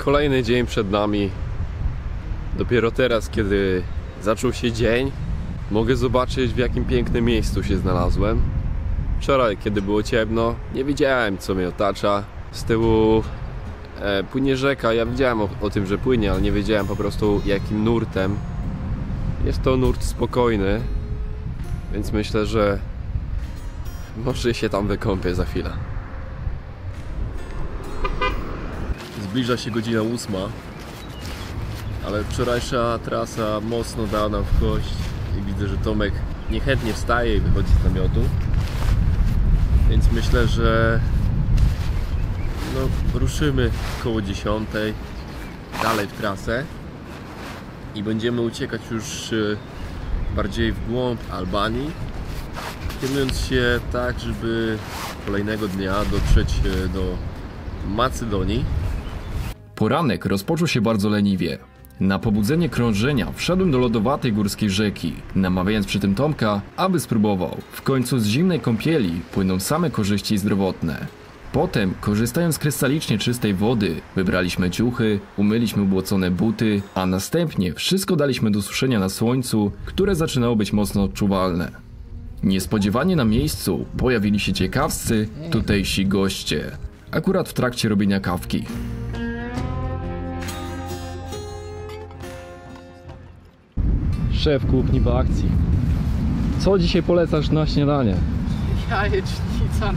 Kolejny dzień przed nami. Dopiero teraz, kiedy zaczął się dzień, mogę zobaczyć, w jakim pięknym miejscu się znalazłem. Wczoraj, kiedy było ciemno, nie wiedziałem, co mnie otacza. Z tyłu płynie rzeka. Ja wiedziałem o tym, że płynie, ale nie wiedziałem po prostu, jakim nurtem. Jest to nurt spokojny, więc myślę, że może się tam wykąpię za chwilę. Zbliża się godzina 8, ale wczorajsza trasa mocno dała nam w kość i widzę, że Tomek niechętnie wstaje i wychodzi z namiotu, więc myślę, że ruszymy koło 10 dalej w trasę i będziemy uciekać już bardziej w głąb Albanii, kierując się tak, żeby kolejnego dnia dotrzeć do Macedonii. Poranek rozpoczął się bardzo leniwie. Na pobudzenie krążenia wszedłem do lodowatej górskiej rzeki, namawiając przy tym Tomka, aby spróbował. W końcu z zimnej kąpieli płyną same korzyści zdrowotne. Potem, korzystając z krystalicznie czystej wody, wybraliśmy ciuchy, umyliśmy ubłocone buty, a następnie wszystko daliśmy do suszenia na słońcu, które zaczynało być mocno odczuwalne. Niespodziewanie na miejscu pojawili się ciekawscy, tutejsi goście, akurat w trakcie robienia kawki. Szef kuchni w akcji. Co dzisiaj polecasz na śniadanie? Jajecznica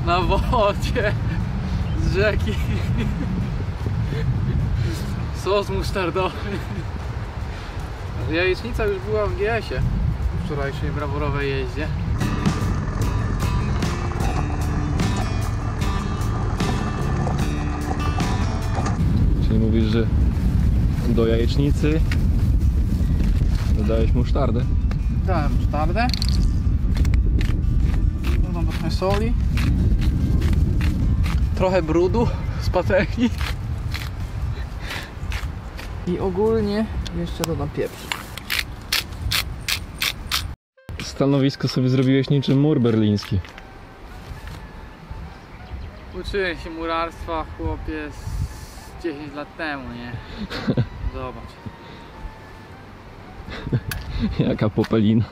na wodzie z rzeki. Sos musztardowy. Jajecznica już była w GS-ie w wczorajszej brawurowej jeździe. Czyli mówisz, że do jajecznicy dodałeś musztardę? Dałem musztardę. Dodam trochę soli. Trochę brudu z patelni. I ogólnie jeszcze dodam pieprz. Stanowisko sobie zrobiłeś niczym mur berliński. Uczyłem się murarstwa, chłopie, z 10 lat temu, nie? Zobacz. Jaka popelina.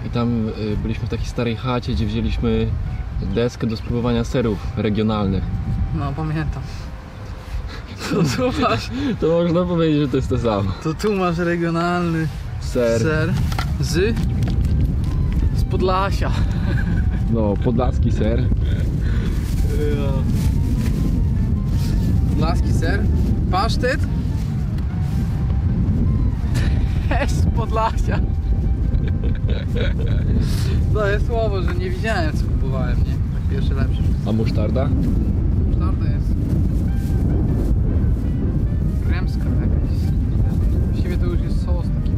I tam byliśmy w takiej starej chacie, gdzie wzięliśmy deskę do spróbowania serów regionalnych. No, pamiętam. To zobacz. To można powiedzieć, że to jest to samo. To tu masz regionalny Ser. z Podlasia. No, podlaski ser. Podlaski ser. Pasztet. Też z Podlasia. To jest słowo, że nie widziałem, co kupowałem, nie? Tak pierwszy lepszy. A musztarda? Musztarda jest kremska jakaś. Właściwie to już jest sos taki.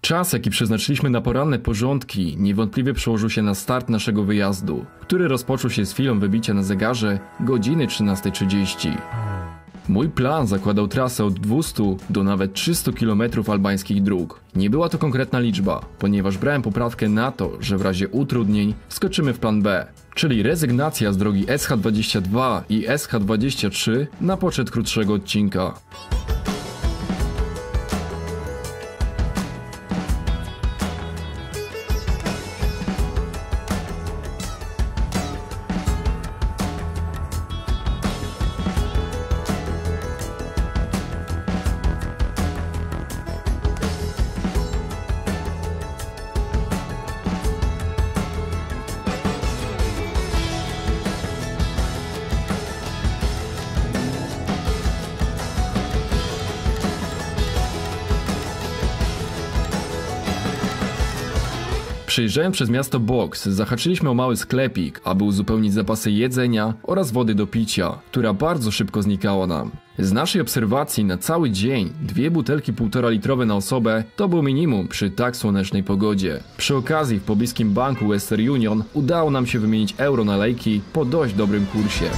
Czas, jaki przeznaczyliśmy na poranne porządki, niewątpliwie przełożył się na start naszego wyjazdu, który rozpoczął się z chwilą wybicia na zegarze godziny 13:30. Mój plan zakładał trasę od 200 do nawet 300 km albańskich dróg. Nie była to konkretna liczba, ponieważ brałem poprawkę na to, że w razie utrudnień wskoczymy w plan B, czyli rezygnacja z drogi SH22 i SH23 na poczet krótszego odcinka. Przejeżdżając przez miasto Box, zahaczyliśmy o mały sklepik, aby uzupełnić zapasy jedzenia oraz wody do picia, która bardzo szybko znikała nam. Z naszej obserwacji na cały dzień 2 butelki 1,5 litrowe na osobę to był minimum przy tak słonecznej pogodzie. Przy okazji w pobliskim banku Western Union udało nam się wymienić euro na lejki po dość dobrym kursie.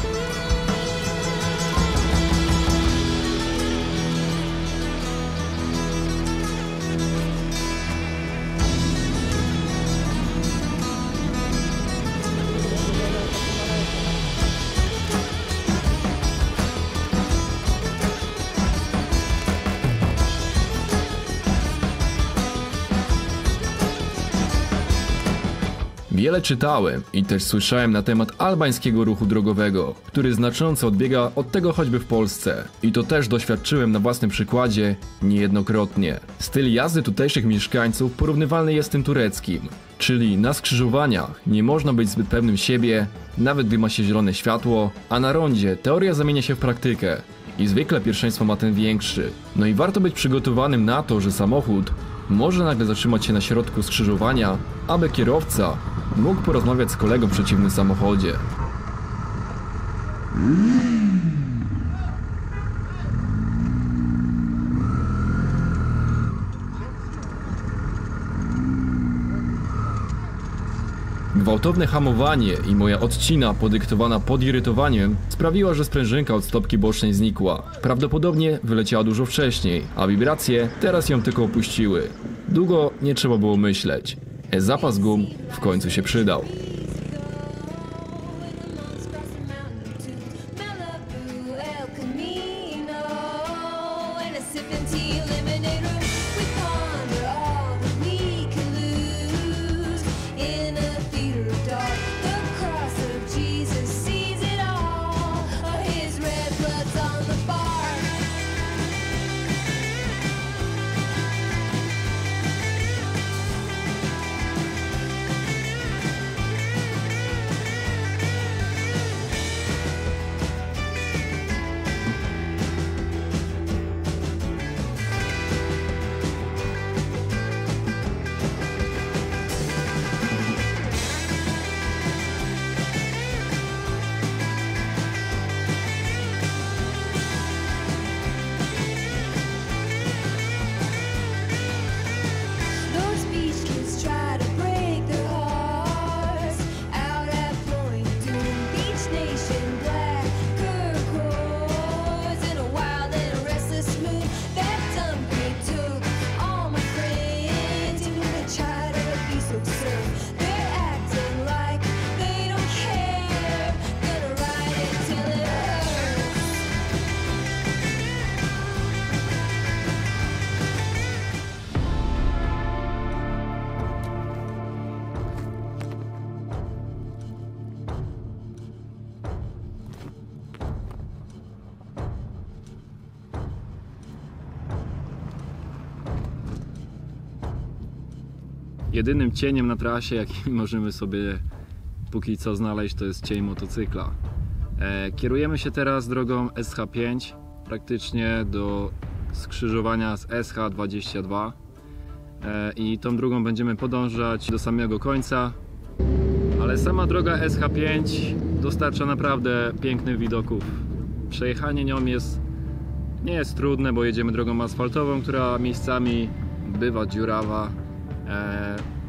Wiele czytałem i też słyszałem na temat albańskiego ruchu drogowego, który znacząco odbiega od tego choćby w Polsce. I to też doświadczyłem na własnym przykładzie niejednokrotnie. Styl jazdy tutejszych mieszkańców porównywalny jest z tym tureckim. Czyli na skrzyżowaniach nie można być zbyt pewnym siebie, nawet gdy ma się zielone światło, a na rondzie teoria zamienia się w praktykę. I zwykle pierwszeństwo ma ten większy. No i warto być przygotowanym na to, że samochód może nagle zatrzymać się na środku skrzyżowania, aby kierowca mógł porozmawiać z kolegą w przeciwnym samochodzie. Gwałtowne hamowanie i moja odcina podyktowana podirytowaniem sprawiła, że sprężynka od stopki bocznej znikła. Prawdopodobnie wyleciała dużo wcześniej, a wibracje teraz ją tylko opuściły. Długo nie trzeba było myśleć. Zapas gum w końcu się przydał. Jedynym cieniem na trasie, jaki możemy sobie póki co znaleźć, to jest cień motocykla. Kierujemy się teraz drogą SH5 praktycznie do skrzyżowania z SH22 i tą drogą będziemy podążać do samego końca, ale sama droga SH5 dostarcza naprawdę pięknych widoków. Przejechanie nią nie jest trudne, bo jedziemy drogą asfaltową, która miejscami bywa dziurawa.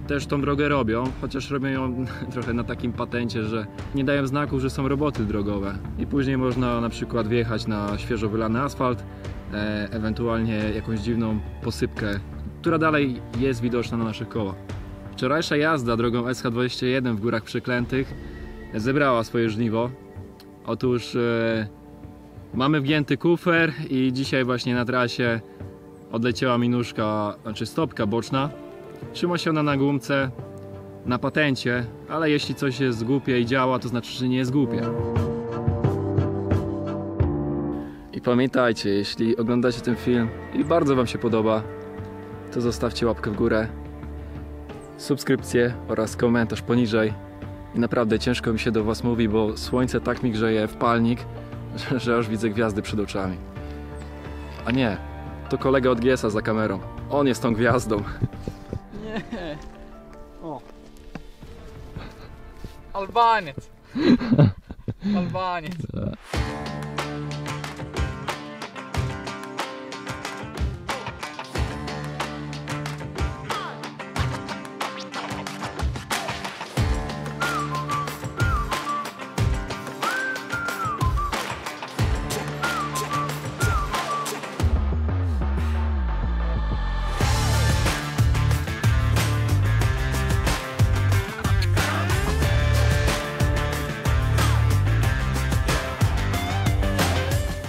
Też tą drogę robią, chociaż robią ją trochę na takim patencie, że nie dają znaków, że są roboty drogowe. I później można na przykład wjechać na świeżo wylany asfalt, ewentualnie jakąś dziwną posypkę, która dalej jest widoczna na naszych kołach. Wczorajsza jazda drogą SH21 w Górach Przeklętych zebrała swoje żniwo. Otóż mamy wgięty kufer i dzisiaj właśnie na trasie odleciała mi nóżka, znaczy stopka boczna. Trzyma się ona na gumce, na patencie, ale jeśli coś jest głupie i działa, to znaczy, że nie jest głupie. I pamiętajcie, jeśli oglądacie ten film i bardzo Wam się podoba, to zostawcie łapkę w górę, subskrypcję oraz komentarz poniżej. I naprawdę ciężko mi się do Was mówi, bo słońce tak mi grzeje w palnik, że aż widzę gwiazdy przed oczami. A nie, to kolega od GS-a za kamerą. On jest tą gwiazdą. Nie. O. Albaniec. Albaniec.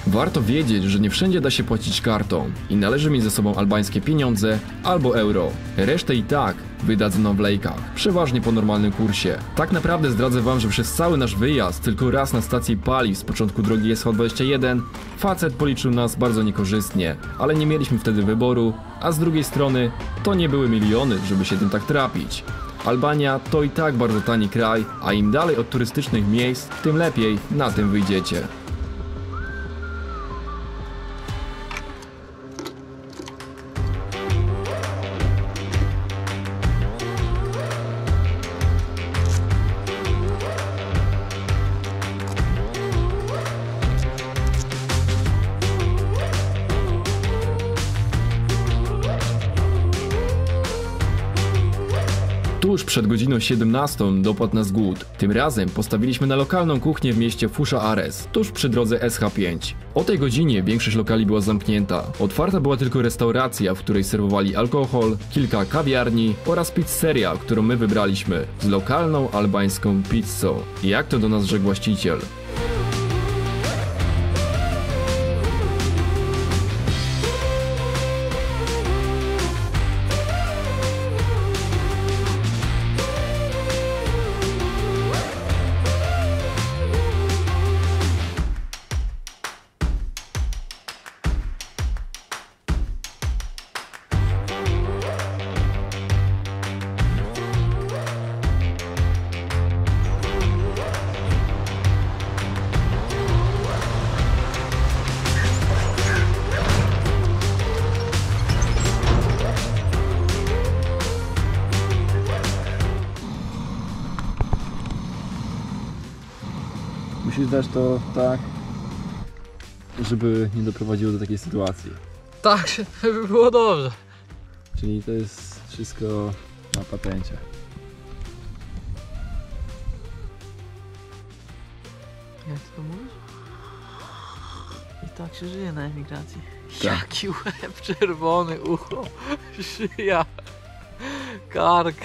Warto wiedzieć, że nie wszędzie da się płacić kartą i należy mieć ze sobą albańskie pieniądze albo euro. Resztę i tak wydadzą w lejkach, przeważnie po normalnym kursie. Tak naprawdę zdradzę wam, że przez cały nasz wyjazd tylko raz na stacji paliw z początku drogi SH21 facet policzył nas bardzo niekorzystnie, ale nie mieliśmy wtedy wyboru, a z drugiej strony to nie były miliony, żeby się tym tak trapić. Albania to i tak bardzo tani kraj, a im dalej od turystycznych miejsc, tym lepiej na tym wyjdziecie. Tuż przed godziną 17 dopadł nas głód. Tym razem postawiliśmy na lokalną kuchnię w mieście Fusha Ares, tuż przy drodze SH5. O tej godzinie większość lokali była zamknięta. Otwarta była tylko restauracja, w której serwowali alkohol, kilka kawiarni oraz pizzeria, którą my wybraliśmy, z lokalną albańską pizzą. Jak to do nas rzekł właściciel. Musisz dać to tak, żeby nie doprowadziło do takiej sytuacji. Tak, żeby było dobrze. Czyli to jest wszystko na patencie. Jak ty to mówisz? I tak się żyje na emigracji. Tak. Jaki łeb czerwony, ucho, szyja, kark.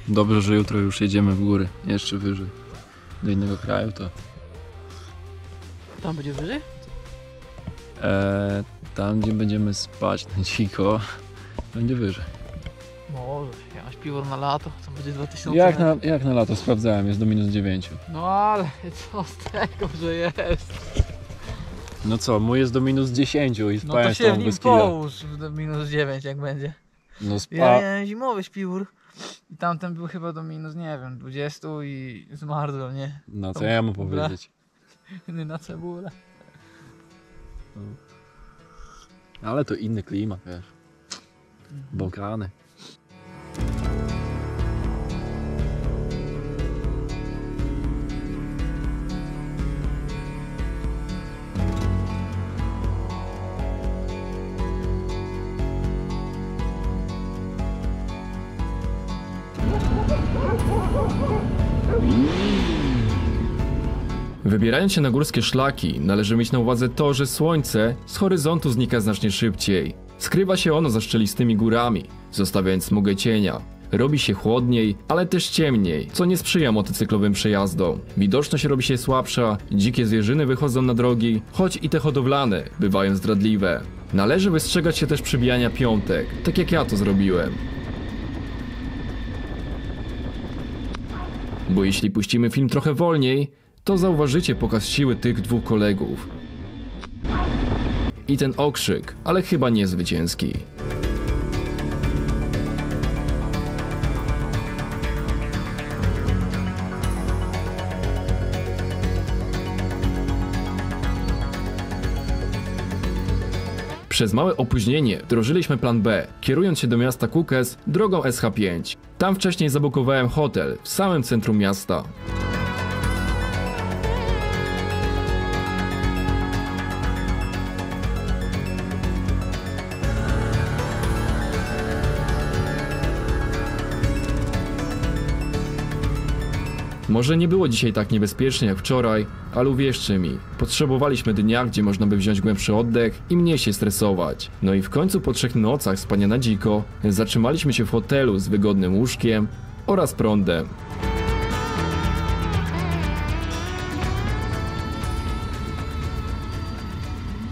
Dobrze, że jutro już jedziemy w góry, jeszcze wyżej. Do innego kraju to... Tam będzie wyżej? Tam gdzie będziemy spać na dziko, będzie wyżej. Może, ja mam piwór na lato, to będzie 2000 Jak na lato sprawdzałem, jest do -9. No ale co z tego, że jest? No co, mój jest do -10 i No spałem to z się tobą w nim bez killa. połóż do -9 jak będzie. No Ja miałem zimowy śpiwór i tamten był chyba do nie wiem, 20 i zmarzł, nie? No co ja mu Dobra. powiedzieć? Nie na cebulę. Ale to inny klimat, wiesz. Bałkany. Wybierając się na górskie szlaki, należy mieć na uwadze to, że słońce z horyzontu znika znacznie szybciej. Skrywa się ono za szczelistymi górami, zostawiając smugę cienia. Robi się chłodniej, ale też ciemniej, co nie sprzyja motocyklowym przejazdom. Widoczność robi się słabsza, dzikie zwierzyny wychodzą na drogi, choć i te hodowlane bywają zdradliwe. Należy wystrzegać się też przybijania piątek, tak jak ja to zrobiłem. Bo jeśli puścimy film trochę wolniej, to zauważycie pokaz siły tych dwóch kolegów. I ten okrzyk, ale chyba nie zwycięski. Przez małe opóźnienie wdrożyliśmy plan B, kierując się do miasta Kukës drogą SH5. Tam wcześniej zabukowałem hotel w samym centrum miasta. Może nie było dzisiaj tak niebezpiecznie jak wczoraj, ale uwierzcie mi, potrzebowaliśmy dnia, gdzie można by wziąć głębszy oddech i mniej się stresować. No i w końcu po 3 nocach spania na dziko, zatrzymaliśmy się w hotelu z wygodnym łóżkiem oraz prądem.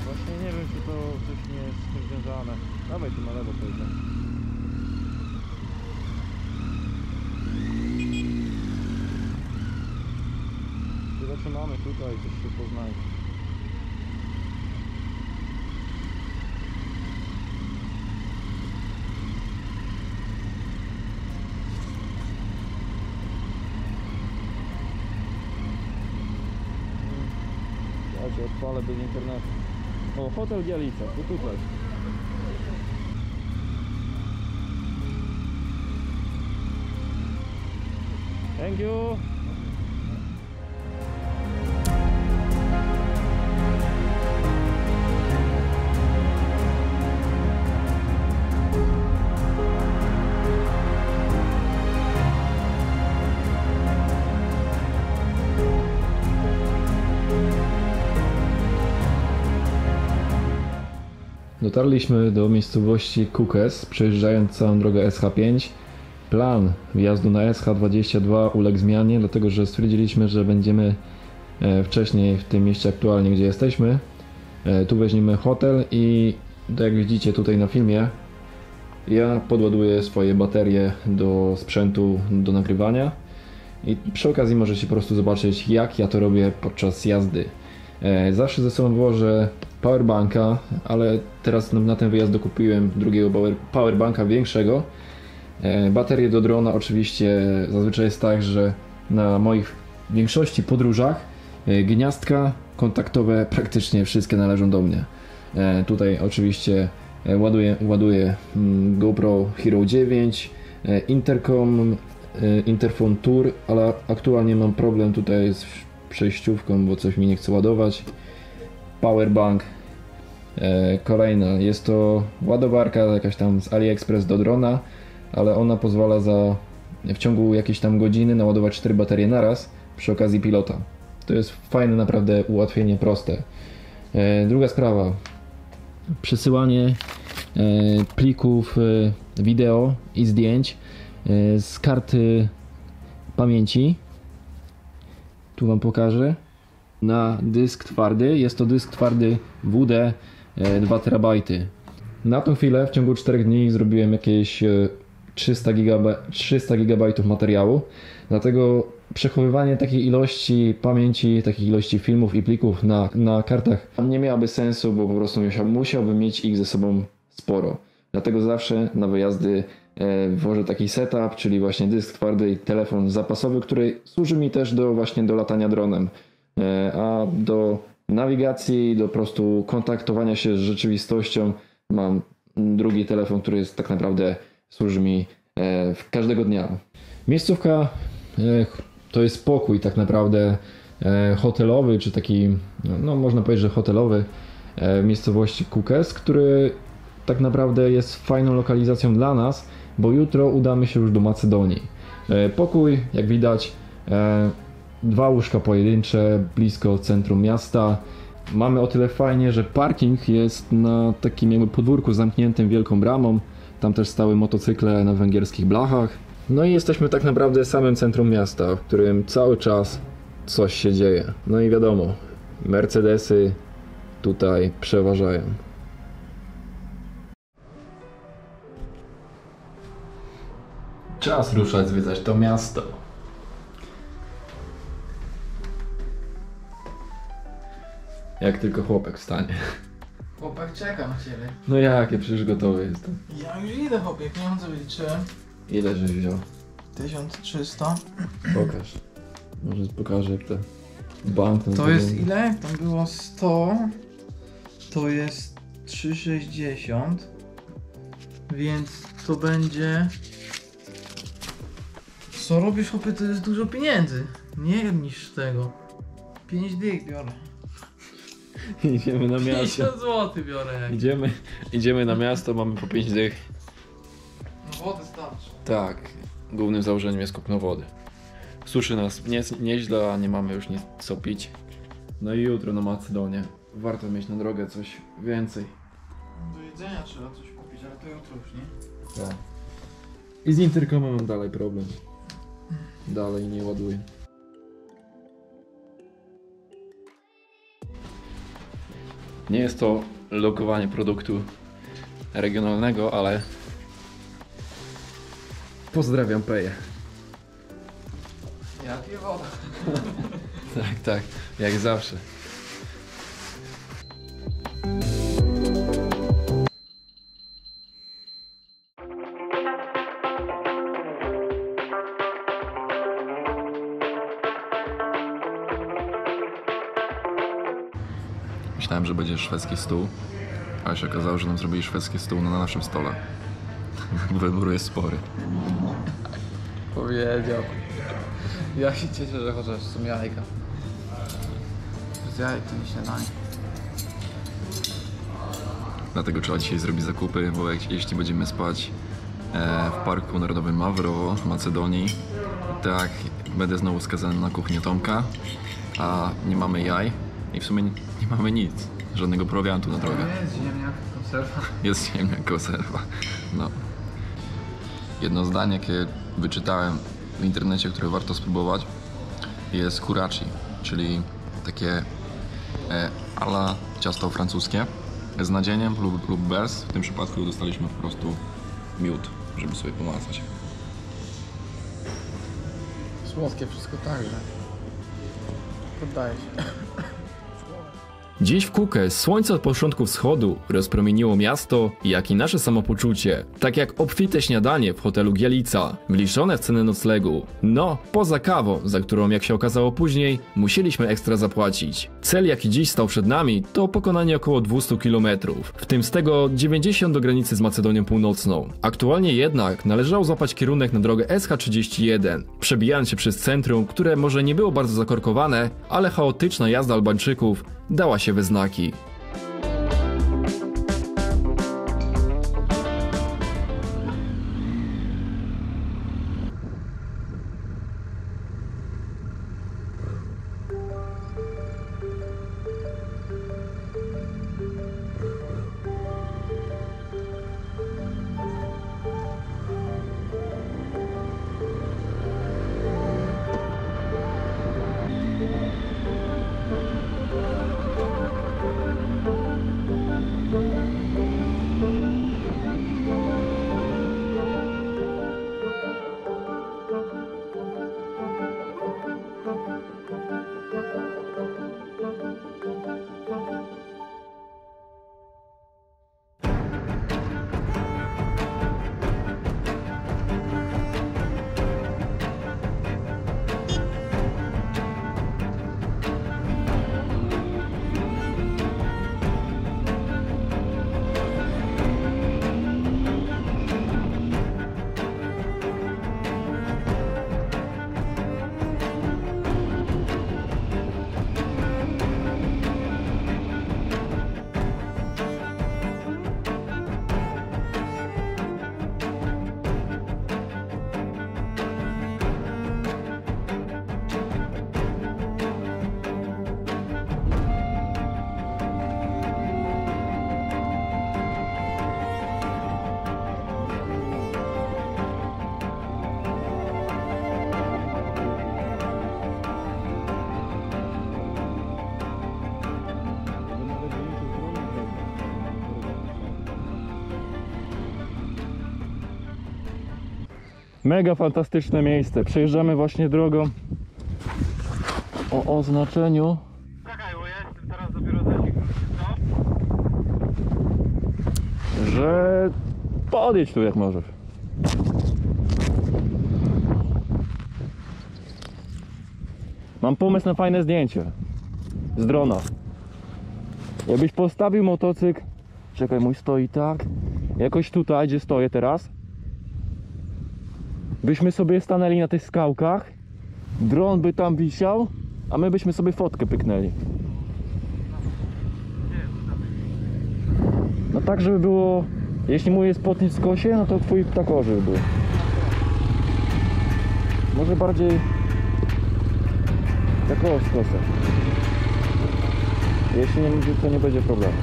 Właśnie nie wiem, czy to coś nie jest z tym związane. Dawaj tu na lewo pójdę. Zaczynamy tutaj, coś się poznajdzie. Ja cię odpalę bez internetu. O, hotel Gialica, to tutaj. Thank you. Dotarliśmy do miejscowości Kukës, przejeżdżając całą drogę SH5. Plan wjazdu na SH22 uległ zmianie, dlatego że stwierdziliśmy, że będziemy wcześniej w tym mieście aktualnie, gdzie jesteśmy. Tu weźmiemy hotel i tak jak widzicie tutaj na filmie, ja podładuję swoje baterie do sprzętu do nagrywania i przy okazji możecie po prostu zobaczyć, jak ja to robię podczas jazdy. Zawsze ze sobą włożę powerbanka, ale teraz na ten wyjazd dokupiłem drugiego powerbanka większego. Baterie do drona oczywiście zazwyczaj jest tak, że na moich większości podróżach gniazdka kontaktowe praktycznie wszystkie należą do mnie. Tutaj oczywiście ładuję GoPro Hero 9, Intercom, Interphone Tour, ale aktualnie mam problem tutaj z przejściówką, bo coś mi nie chce ładować. Powerbank. Kolejna jest to ładowarka jakaś tam z AliExpress do drona, ale ona pozwala w ciągu jakiejś tam godziny naładować 4 baterie naraz przy okazji pilota. To jest fajne naprawdę ułatwienie, proste. Druga sprawa. Przesyłanie plików wideo i zdjęć z karty pamięci. Tu wam pokażę. Na dysk twardy. Jest to dysk twardy WD 2 TB. Na tą chwilę w ciągu 4 dni zrobiłem jakieś 300 GB materiału. Dlatego przechowywanie takiej ilości pamięci, takiej ilości filmów i plików na kartach nie miałoby sensu, bo po prostu musiałbym mieć ich ze sobą sporo. Dlatego zawsze na wyjazdy włożę taki setup, czyli właśnie dysk twardy i telefon zapasowy, który służy mi też do latania dronem. A do nawigacji, do po prostu kontaktowania się z rzeczywistością mam drugi telefon, który jest tak naprawdę służy mi każdego dnia. Miejscówka to jest pokój tak naprawdę hotelowy, czy taki, no można powiedzieć, że hotelowy w miejscowości Kukës, który tak naprawdę jest fajną lokalizacją dla nas, bo jutro udamy się już do Macedonii. Pokój, jak widać, 2 łóżka pojedyncze, blisko centrum miasta. Mamy o tyle fajnie, że parking jest na takim jakby podwórku zamkniętym wielką bramą. Tam też stały motocykle na węgierskich blachach. No i jesteśmy tak naprawdę w samym centrum miasta, w którym cały czas coś się dzieje. No i wiadomo, Mercedesy tutaj przeważają. Czas ruszać, zwiedzać to miasto. Jak tylko chłopak wstanie. Chłopak czeka na ciebie. No jak, ja przecież gotowy jestem. Ja już idę, chłopie, pieniądze wyliczyłem. Ile żeś wziął? 1300. Pokaż. Może pokażę jak to bank. To jest ile? Tam było 100. To jest 3,60, więc to będzie... Co robisz, chłopie, to jest dużo pieniędzy. Nie niż tego. 5 dych biorę. Idziemy na 50 zł biorę. Jak. Idziemy na miasto, mamy po 5 dych. No wody starczy. Tak, głównym założeniem jest kupno wody. Suszy nas nieźle, a nie mamy już nic co pić. No i jutro na Macedonię. Warto mieć na drogę coś więcej. Do jedzenia trzeba coś kupić, ale to jutro już, nie? Tak. I z interkomem mam dalej problem. Dalej nie ładuję. Nie jest to lokowanie produktu regionalnego, ale pozdrawiam Peję. Ja piję wodę. Tak, jak zawsze. Myślałem, że będzie szwedzki stół, ale się okazało, że nam zrobili szwedzki stół na naszym stole. Wybór jest spory. Powiedział. Ja się cieszę, że chociaż są jajka. Z jajek to nie śniadanie. Dlatego trzeba dzisiaj zrobić zakupy, bo jeśli będziemy spać w Parku Narodowym Mavrovo w Macedonii, tak będę znowu skazany na kuchnię Tomka, a nie mamy jaj i w sumie nie mamy nic, żadnego prowiantu na drogę. Jest ziemniak, konserwa. Jest ziemniak, konserwa. No. Jedno zdanie, jakie wyczytałem w internecie, które warto spróbować, jest kuraci, czyli takie ala ciasto francuskie z nadzieniem lub bez. W tym przypadku dostaliśmy po prostu miód, żeby sobie pomacać. Słodkie wszystko także. Poddaję się. Dziś w Kukës słońce od początku wschodu rozpromieniło miasto, jak i nasze samopoczucie. Tak jak obfite śniadanie w hotelu Gielica, wliczone w cenę noclegu. No, poza kawą, za którą jak się okazało później, musieliśmy ekstra zapłacić. Cel jaki dziś stał przed nami to pokonanie około 200 km, w tym z tego 90 do granicy z Macedonią Północną. Aktualnie jednak należało złapać kierunek na drogę SH31, przebijając się przez centrum, które może nie było bardzo zakorkowane, ale chaotyczna jazda Albańczyków dała się we znaki. Mega fantastyczne miejsce. Przejeżdżamy właśnie drogą o oznaczeniu. Czekaj, bo ja jestem teraz dopiero zasięg. Że podjedź tu jak możesz. Mam pomysł na fajne zdjęcie z drona. Jakbyś postawił motocykl Czekaj, mój stoi tak. Jakoś tutaj, gdzie stoję teraz. Byśmy sobie stanęli na tych skałkach. Dron by tam wisiał, a my byśmy sobie fotkę pyknęli. No tak, żeby było... Jeśli mój jest pod nic w kosie, no to twój tako, żeby był. Może bardziej... Takowo w kosę. Jeśli nie będzie, to nie będzie problemu.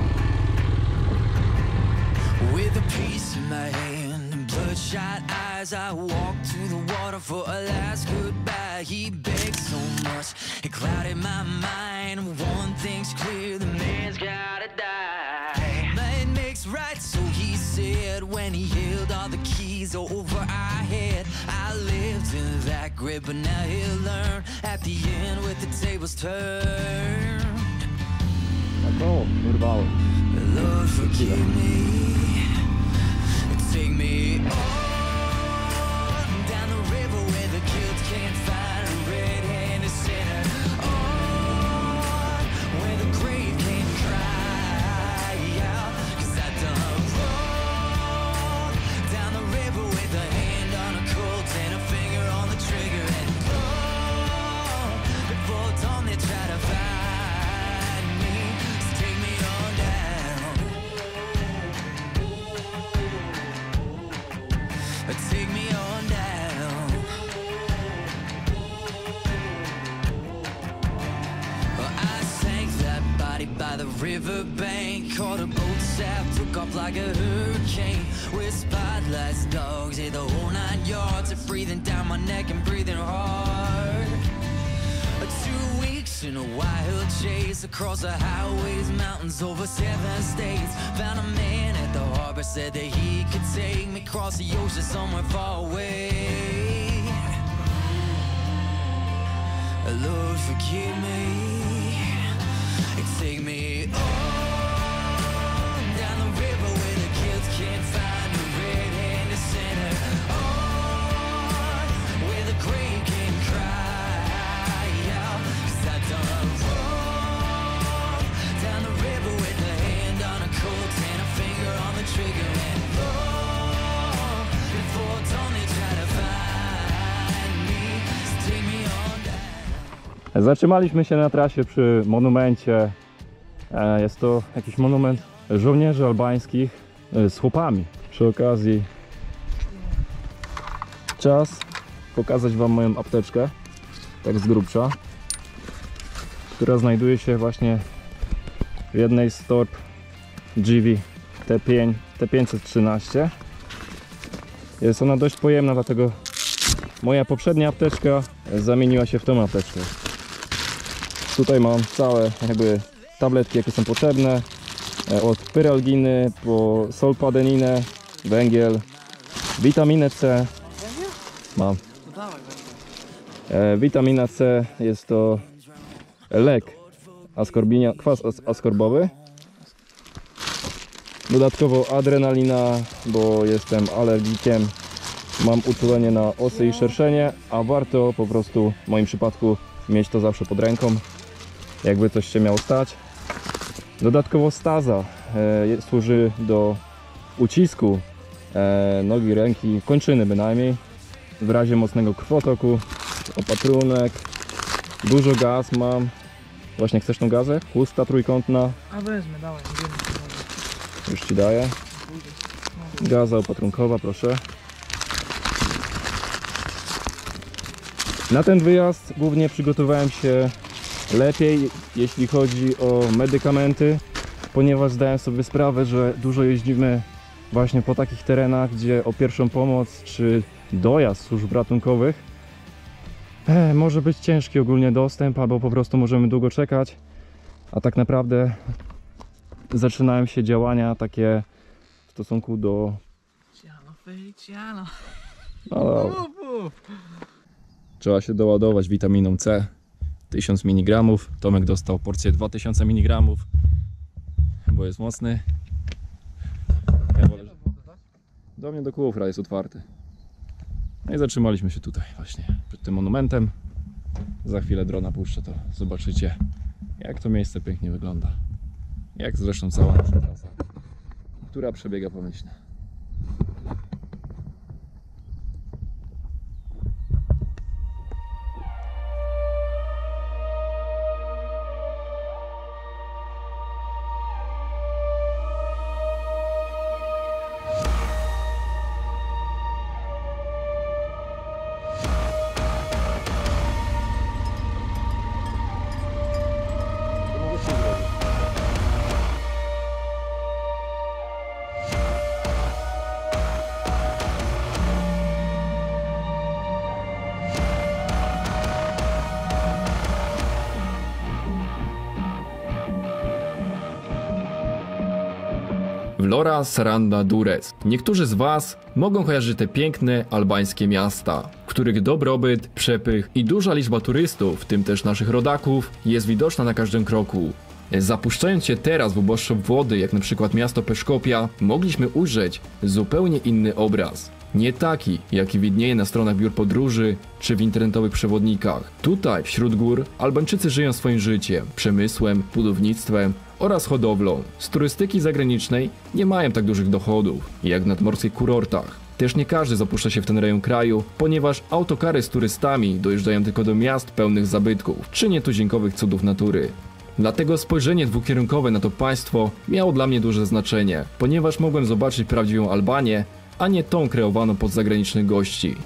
With a piece in my hand and bloodshot eyes, I walked to the water for a last goodbye. He begged so much, it clouded my mind. One thing's clear, the man's gotta die. Man makes right, so he said, when he held all the keys over our head. I lived in that grip, but now he'll learn at the end with the tables turned. Takowo, urwało. Lord, forgive me. Take me on down the river where the guilt can't find a red-handed sinner. On where the grave can't cry out, 'cause I done wrong. Down the river with a hand on a Colt and a finger on the trigger, and long before dawn they try to find me. So take me on down. Take me on down. Well, I sank that body by the riverbank, caught a boat sap, took off like a hurricane. With spotlights, dogs, hit the whole 9 yards, of breathing down my neck and breathing hard. 2 weeks in a wild chase across the highways, mountains, over 7 states. Found a man at the harbor, said that he could take me across the ocean somewhere far away. Lord, forgive me. Take me on down the river where the kids can't find a red-handed sinner. On where the grave can't cry out, 'cause I done wrong. Down the river with a hand on a Colt and a finger on the trigger, and long before dawn they try to find me. So take me on down. Zatrzymaliśmy się na trasie przy monumencie. Jest to jakiś monument żołnierzy albańskich z chłopami. Przy okazji czas pokazać wam moją apteczkę, tak z grubsza, która znajduje się właśnie w jednej z torb GV T513. Jest ona dość pojemna, dlatego moja poprzednia apteczka zamieniła się w tą apteczkę. Tutaj mam całe jakby tabletki, jakie są potrzebne, od pyralginy po solpadeninę, węgiel, witaminę C. Mam. Witamina C jest to lek, kwas askorbowy. Dodatkowo adrenalina, bo jestem alergikiem, mam uczulenie na osy i szerszenie, a warto po prostu w moim przypadku mieć to zawsze pod ręką, jakby coś się miało stać. Dodatkowo staza służy do ucisku nogi, ręki, kończyny bynajmniej, w razie mocnego krwotoku. Opatrunek, dużo gaz mam. Właśnie chcesz tą gazę? Chusta trójkątna. A wezmę, dawaj. Już ci daję. Gaza opatrunkowa, proszę. Na ten wyjazd głównie przygotowałem się lepiej, jeśli chodzi o medykamenty, ponieważ zdałem sobie sprawę, że dużo jeździmy właśnie po takich terenach, gdzie o pierwszą pomoc czy dojazd służb ratunkowych może być ciężki ogólnie dostęp, albo po prostu możemy długo czekać, a tak naprawdę zaczynają się działania takie w stosunku do... Feliciano. No dobra. Trzeba się doładować witaminą C, 1000 mg. Tomek dostał porcję 2000 mg, bo jest mocny. Ja wolę... Do mnie do kufra jest otwarty. No i zatrzymaliśmy się tutaj właśnie przed tym monumentem. Za chwilę drona puszczę, to zobaczycie, jak to miejsce pięknie wygląda. Jak zresztą cała nasza trasa. która przebiega pomyślnie. Vlora, Saranda, Durrës. Niektórzy z Was mogą kojarzyć te piękne albańskie miasta, w których dobrobyt, przepych i duża liczba turystów, w tym też naszych rodaków, jest widoczna na każdym kroku. Zapuszczając się teraz w uboższe wody, jak na przykład miasto Peszkopia, mogliśmy ujrzeć zupełnie inny obraz. Nie taki, jaki widnieje na stronach biur podróży czy w internetowych przewodnikach. Tutaj, wśród gór, Albańczycy żyją swoim życiem, przemysłem, budownictwem oraz hodowlą. Z turystyki zagranicznej nie mają tak dużych dochodów, jak w nadmorskich kurortach. Też nie każdy zapuszcza się w ten rejon kraju, ponieważ autokary z turystami dojeżdżają tylko do miast pełnych zabytków czy nietuzinkowych cudów natury. Dlatego spojrzenie dwukierunkowe na to państwo miało dla mnie duże znaczenie, ponieważ mogłem zobaczyć prawdziwą Albanię, a nie tą kreowaną pod zagranicznych gości.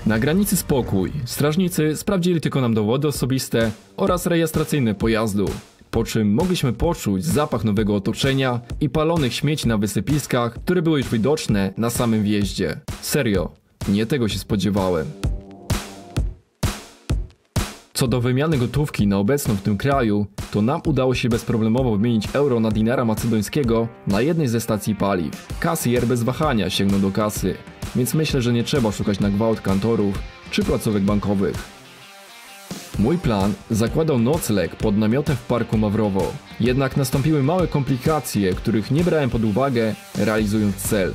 Na granicy spokój. Strażnicy sprawdzili tylko nam dowody osobiste oraz rejestracyjne pojazdu, po czym mogliśmy poczuć zapach nowego otoczenia i palonych śmieci na wysypiskach, które były już widoczne na samym wjeździe. Serio, nie tego się spodziewałem. Co do wymiany gotówki na obecną w tym kraju, to nam udało się bezproblemowo wymienić euro na dinara macedońskiego na jednej ze stacji paliw. Kasjer bez wahania sięgnął do kasy, więc myślę, że nie trzeba szukać na gwałt kantorów czy placówek bankowych. Mój plan zakładał nocleg pod namiotem w parku Mawrowo, jednak nastąpiły małe komplikacje, których nie brałem pod uwagę, realizując cel.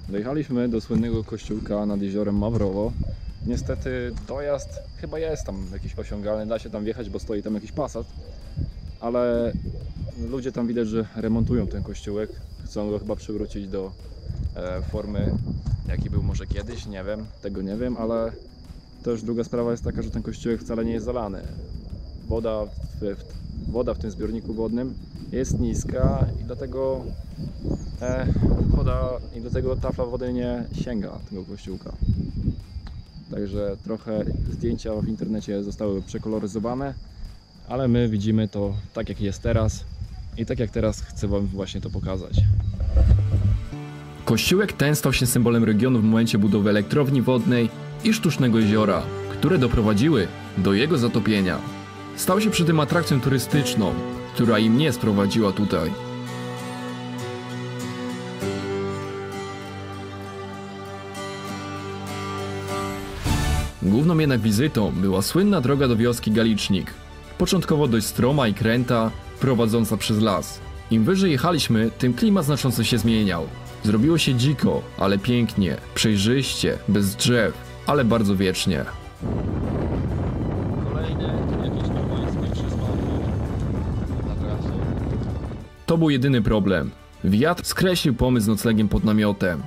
Dojechaliśmy do słynnego kościółka nad jeziorem Mawrowo. Niestety dojazd chyba jest tam jakiś osiągalny, da się tam wjechać, bo stoi tam jakiś Passat, ale ludzie tam widać, że remontują ten kościółek. Chcą go chyba przywrócić do formy, jaki był może kiedyś, nie wiem, tego nie wiem, ale też druga sprawa jest taka, że ten kościółek wcale nie jest zalany. Woda w tym zbiorniku wodnym jest niska i dlatego tafla wody nie sięga tego kościółka. Także trochę zdjęcia w internecie zostały przekoloryzowane, ale my widzimy to tak, jak jest teraz i tak jak teraz chcę Wam właśnie to pokazać. Kościółek ten stał się symbolem regionu w momencie budowy elektrowni wodnej i sztucznego jeziora, które doprowadziły do jego zatopienia. Stał się przy tym atrakcją turystyczną, która i mnie sprowadziła tutaj. Główną jednak wizytą była słynna droga do wioski Galicznik, początkowo dość stroma i kręta, prowadząca przez las. Im wyżej jechaliśmy, tym klimat znacząco się zmieniał. Zrobiło się dziko, ale pięknie, przejrzyście, bez drzew, ale bardzo wiecznie. Kolejne jakieś normalskie przystanki na trasie. To był jedyny problem. Wiatr skreślił pomysł z noclegiem pod namiotem.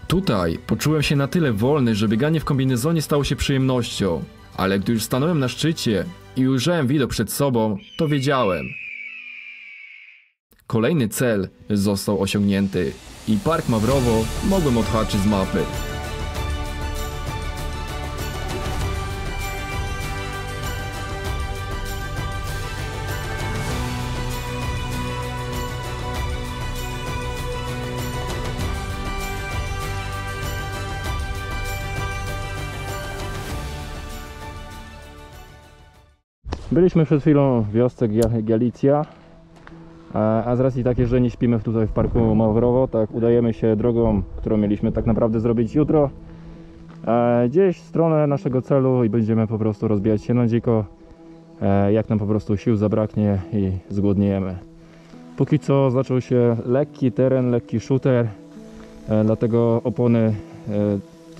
Tutaj poczułem się na tyle wolny, że bieganie w kombinezonie stało się przyjemnością. Ale gdy już stanąłem na szczycie i ujrzałem widok przed sobą, to wiedziałem. Kolejny cel został osiągnięty i Park Mawrowo mogłem odhaczyć z mapy. Byliśmy przed chwilą w wiosce Galicja, a z racji takiej, że nie śpimy tutaj w Parku Mawrowo, tak udajemy się drogą, którą mieliśmy tak naprawdę zrobić jutro, gdzieś w stronę naszego celu i będziemy po prostu rozbijać się na dziko, jak nam po prostu sił zabraknie i zgłodniejemy. Póki co zaczął się lekki teren, lekki shooter, dlatego opony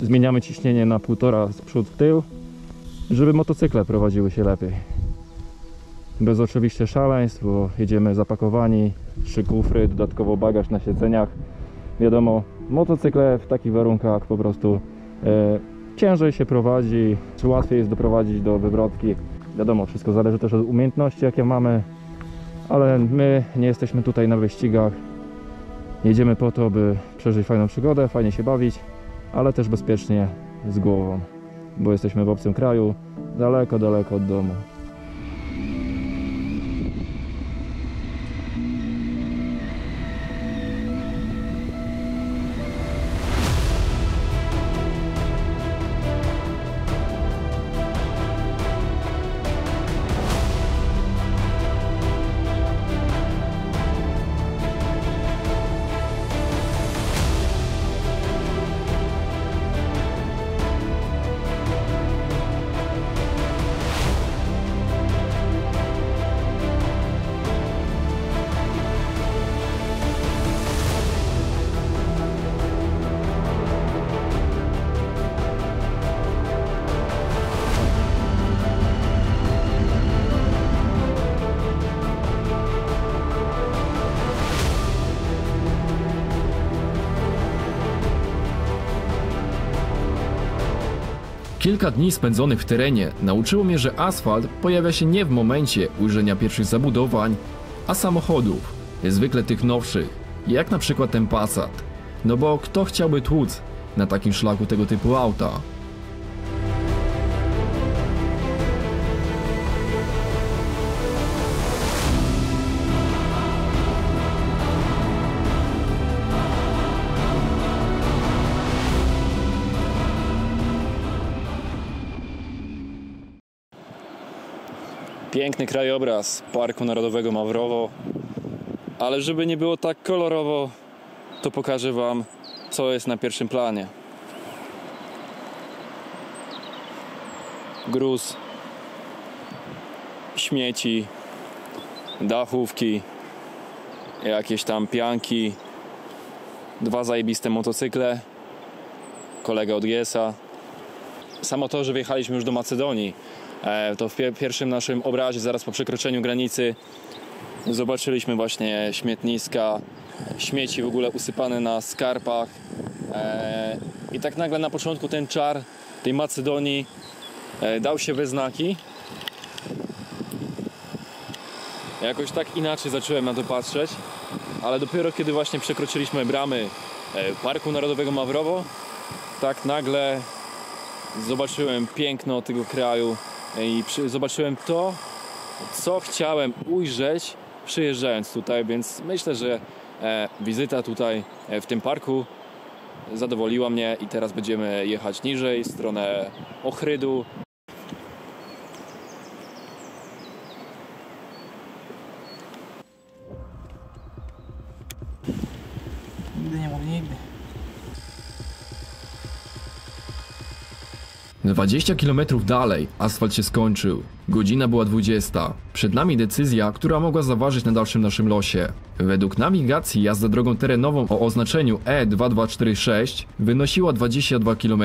zmieniamy ciśnienie na 1,5 z przód w tył, żeby motocykle prowadziły się lepiej. Bez oczywiście szaleństw, bo jedziemy zapakowani, 3 kufry, dodatkowo bagaż na siedzeniach. Wiadomo, motocykle w takich warunkach po prostu ciężej się prowadzi, czy łatwiej jest doprowadzić do wywrotki. Wiadomo, wszystko zależy też od umiejętności, jakie mamy, ale my nie jesteśmy tutaj na wyścigach. Jedziemy po to, by przeżyć fajną przygodę, fajnie się bawić, ale też bezpiecznie z głową, bo jesteśmy w obcym kraju, daleko, daleko od domu. Kilka dni spędzonych w terenie nauczyło mnie, że asfalt pojawia się nie w momencie ujrzenia pierwszych zabudowań, a samochodów, zwykle tych nowszych, jak na przykład ten Passat. No bo kto chciałby tłuc na takim szlaku tego typu auta? Piękny krajobraz Parku Narodowego Mawrowo, ale żeby nie było tak kolorowo, to pokażę Wam, co jest na pierwszym planie. Gruz, śmieci, dachówki, jakieś tam pianki, 2 zajebiste motocykle, kolega od GS-a. Samo to, że wjechaliśmy już do Macedonii, to w pierwszym naszym obrazie, zaraz po przekroczeniu granicy, zobaczyliśmy właśnie śmietniska, śmieci w ogóle usypane na skarpach. I tak nagle na początku ten czar tej Macedonii dał się we znaki. Jakoś tak inaczej zacząłem na to patrzeć, ale dopiero kiedy właśnie przekroczyliśmy bramy Parku Narodowego Mawrowo, tak nagle zobaczyłem piękno tego kraju i zobaczyłem to, co chciałem ujrzeć przyjeżdżając tutaj, więc myślę, że wizyta tutaj w tym parku zadowoliła mnie i teraz będziemy jechać niżej w stronę Ohrydu. Nigdy nie mów nigdy. 20 km dalej asfalt się skończył. Godzina była 20. Przed nami decyzja, która mogła zaważyć na dalszym naszym losie. Według nawigacji jazda drogą terenową o oznaczeniu E2246 wynosiła 22 km.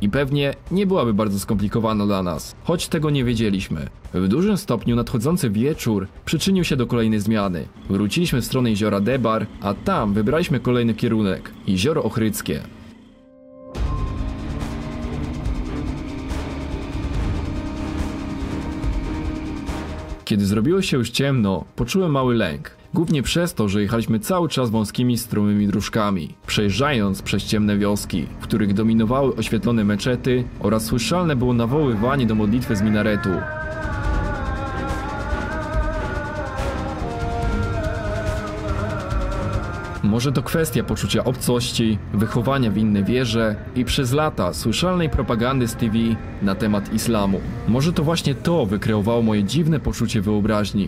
I pewnie nie byłaby bardzo skomplikowana dla nas, choć tego nie wiedzieliśmy. W dużym stopniu nadchodzący wieczór przyczynił się do kolejnej zmiany. Wróciliśmy w stronę jeziora Debar, a tam wybraliśmy kolejny kierunek – Jezioro Ochryckie. Kiedy zrobiło się już ciemno, poczułem mały lęk. Głównie przez to, że jechaliśmy cały czas wąskimi, stromymi dróżkami, przejeżdżając przez ciemne wioski, w których dominowały oświetlone meczety oraz słyszalne było nawoływanie do modlitwy z minaretu. Może to kwestia poczucia obcości, wychowania w inne wierze i przez lata słyszalnej propagandy z TV na temat islamu. Może to właśnie to wykreowało moje dziwne poczucie wyobraźni.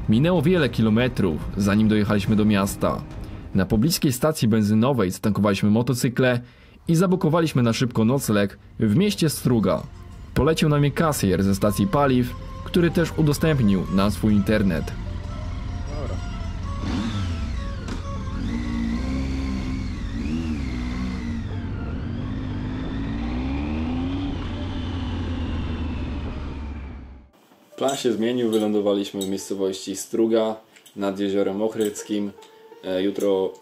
Minęło wiele kilometrów, zanim dojechaliśmy do miasta. Na pobliskiej stacji benzynowej zatankowaliśmy motocykle i zabukowaliśmy na szybko nocleg w mieście Struga. Polecił na mnie kasjer ze stacji paliw, który też udostępnił nam swój internet. Plan się zmienił, wylądowaliśmy w miejscowości Struga nad jeziorem Ochryckim. Jutro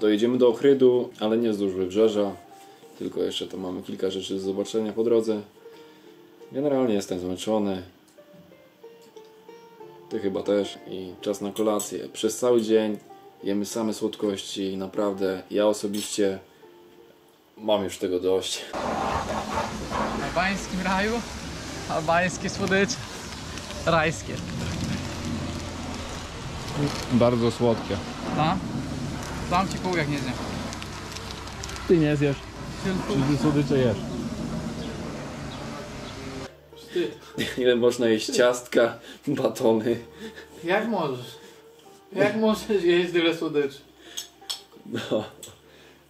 dojedziemy do Ochrydu, ale nie wzdłuż wybrzeża, tylko jeszcze tam mamy kilka rzeczy do zobaczenia po drodze. Generalnie jestem zmęczony, ty chyba też, i czas na kolację. Przez cały dzień jemy same słodkości i naprawdę ja osobiście mam już tego dość. W albańskim raju albańskie słodycze. Rajskie. Bardzo słodkie. No? Dam ci pół jak nie zjem. Ty nie zjesz, czy ty słodycze jesz? Wstyd. Ile można jeść ciastka, batony. Jak możesz? Jak możesz jeść tyle słodyczy?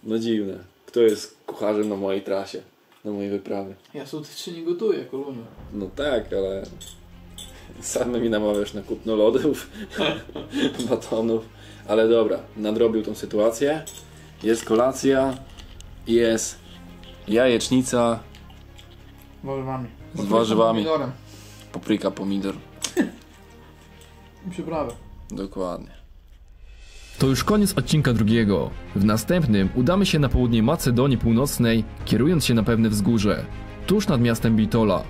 No dziwne. Kto jest kucharzem na mojej trasie, na mojej wyprawie? Ja słodyczy nie gotuję, koluniu. No tak, ale sam mi namawiasz na kupno lodów, batonów. Ale dobra, nadrobił tą sytuację. Jest kolacja, jest jajecznica Warzywami. z warzywami, Pomidorem. papryka, pomidor. I przyprawę. Dokładnie. To już koniec odcinka drugiego. W następnym udamy się na południe Macedonii Północnej, kierując się na pewne wzgórze, tuż nad miastem Bitola.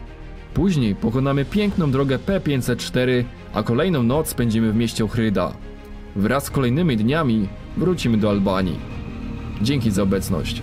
Później pokonamy piękną drogę P504, a kolejną noc spędzimy w mieście Ochryda. Wraz z kolejnymi dniami wrócimy do Albanii. Dzięki za obecność.